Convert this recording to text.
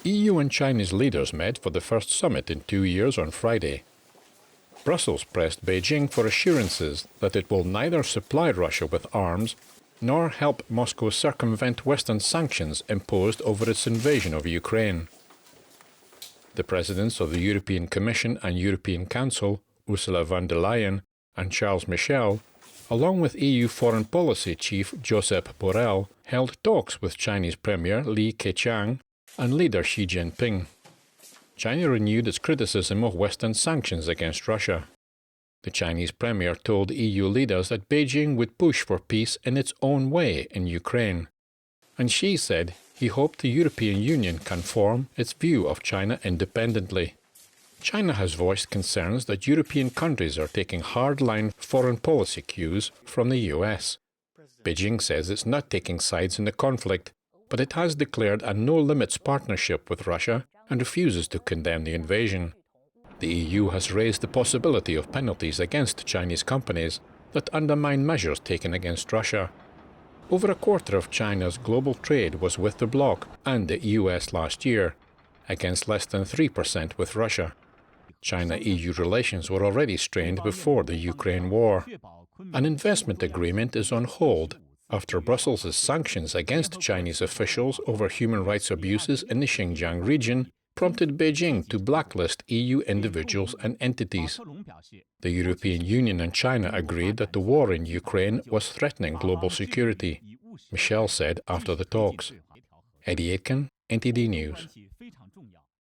EU and Chinese leaders met for the first summit in 2 years on Friday. Brussels pressed Beijing for assurances that it will neither supply Russia with arms nor help Moscow circumvent Western sanctions imposed over its invasion of Ukraine. The presidents of the European Commission and European Council, Ursula von der Leyen and Charles Michel, along with EU Foreign Policy Chief Josep Borrell, held talks with Chinese Premier Li Keqiang and leader Xi Jinping. China renewed its criticism of Western sanctions against Russia. The Chinese premier told EU leaders that Beijing would push for peace in its own way in Ukraine. And Xi said he hoped the European Union can form its view of China independently. China has voiced concerns that European countries are taking hard-line foreign policy cues from the US. Beijing says it's not taking sides in the conflict, but it has declared a no-limits partnership with Russia and refuses to condemn the invasion. The EU has raised the possibility of penalties against Chinese companies that undermine measures taken against Russia. Over a quarter of China's global trade was with the bloc and the US last year, against less than 3% with Russia. China-EU relations were already strained before the Ukraine war. An investment agreement is on hold after Brussels' sanctions against Chinese officials over human rights abuses in the Xinjiang region prompted Beijing to blacklist EU individuals and entities. The European Union and China agreed that the war in Ukraine was threatening global security, Michel said after the talks. Eddie Aitken, NTD News.